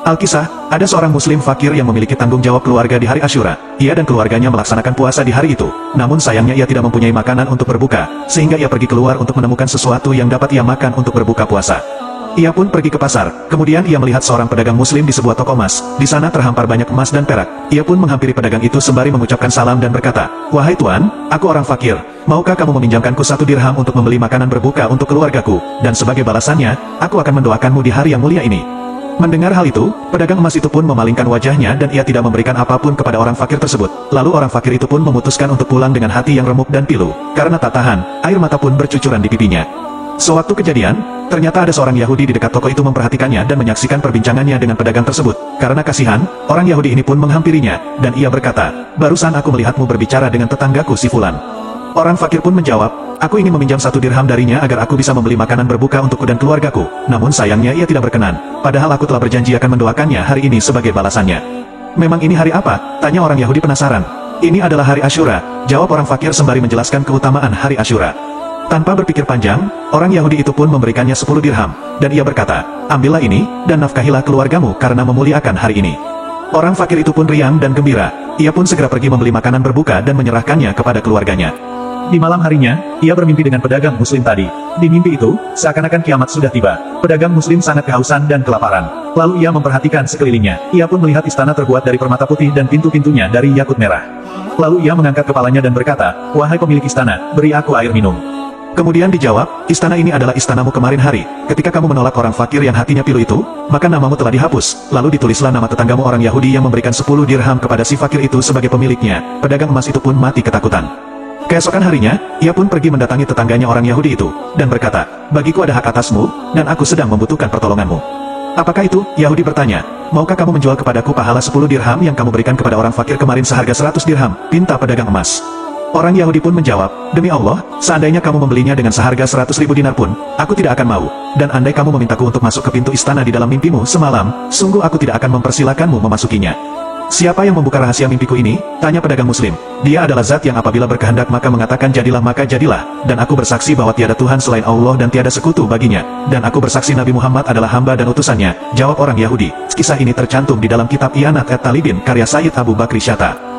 Alkisah, ada seorang muslim fakir yang memiliki tanggung jawab keluarga di hari Asyura. Ia dan keluarganya melaksanakan puasa di hari itu. Namun sayangnya ia tidak mempunyai makanan untuk berbuka, sehingga ia pergi keluar untuk menemukan sesuatu yang dapat ia makan untuk berbuka puasa. Ia pun pergi ke pasar, kemudian ia melihat seorang pedagang muslim di sebuah toko emas. Di sana terhampar banyak emas dan perak. Ia pun menghampiri pedagang itu sembari mengucapkan salam dan berkata, "Wahai tuan, aku orang fakir. Maukah kamu meminjamkanku 1 dirham untuk membeli makanan berbuka untuk keluargaku? Dan sebagai balasannya, aku akan mendoakanmu di hari yang mulia ini." Mendengar hal itu, pedagang emas itu pun memalingkan wajahnya dan ia tidak memberikan apapun kepada orang fakir tersebut. Lalu orang fakir itu pun memutuskan untuk pulang dengan hati yang remuk dan pilu. Karena tak tahan, air mata pun bercucuran di pipinya. Sewaktu kejadian, ternyata ada seorang Yahudi di dekat toko itu memperhatikannya dan menyaksikan perbincangannya dengan pedagang tersebut. Karena kasihan, orang Yahudi ini pun menghampirinya, dan ia berkata, "Barusan aku melihatmu berbicara dengan tetanggaku si Fulan." Orang fakir pun menjawab, "Aku ingin meminjam 1 dirham darinya agar aku bisa membeli makanan berbuka untukku dan keluargaku." Namun sayangnya ia tidak berkenan, padahal aku telah berjanji akan mendoakannya hari ini sebagai balasannya. "Memang ini hari apa?" tanya orang Yahudi penasaran. "Ini adalah hari Asyura," jawab orang fakir sembari menjelaskan keutamaan hari Asyura. Tanpa berpikir panjang, orang Yahudi itu pun memberikannya 10 dirham, dan ia berkata, "Ambillah ini, dan nafkahilah keluargamu karena memuliakan hari ini." Orang fakir itu pun riang dan gembira. Ia pun segera pergi membeli makanan berbuka dan menyerahkannya kepada keluarganya. Di malam harinya, ia bermimpi dengan pedagang muslim tadi. Di mimpi itu, seakan-akan kiamat sudah tiba. Pedagang muslim sangat kehausan dan kelaparan. Lalu ia memperhatikan sekelilingnya. Ia pun melihat istana terbuat dari permata putih dan pintu-pintunya dari yakut merah. Lalu ia mengangkat kepalanya dan berkata, "Wahai pemilik istana, beri aku air minum." Kemudian dijawab, "Istana ini adalah istanamu kemarin hari. Ketika kamu menolak orang fakir yang hatinya pilu itu, maka namamu telah dihapus. Lalu ditulislah nama tetanggamu orang Yahudi yang memberikan 10 dirham kepada si fakir itu sebagai pemiliknya." Pedagang emas itu pun mati ketakutan. Keesokan harinya, ia pun pergi mendatangi tetangganya orang Yahudi itu, dan berkata, "Bagiku ada hak atasmu, dan aku sedang membutuhkan pertolonganmu." "Apakah itu?" Yahudi bertanya. "Maukah kamu menjual kepadaku pahala 10 dirham yang kamu berikan kepada orang fakir kemarin seharga 100 dirham?" pinta pedagang emas. Orang Yahudi pun menjawab, "Demi Allah, seandainya kamu membelinya dengan seharga 100.000 dinar pun, aku tidak akan mau. Dan andai kamu memintaku untuk masuk ke pintu istana di dalam mimpimu semalam, sungguh aku tidak akan mempersilakanmu memasukinya." "Siapa yang membuka rahasia mimpiku ini?" tanya pedagang muslim. "Dia adalah zat yang apabila berkehendak maka mengatakan jadilah maka jadilah, dan aku bersaksi bahwa tiada Tuhan selain Allah dan tiada sekutu baginya, dan aku bersaksi Nabi Muhammad adalah hamba dan utusannya," jawab orang Yahudi. Kisah ini tercantum di dalam kitab Ianat at-Talibin karya Sayyid Abu Bakri Syatta.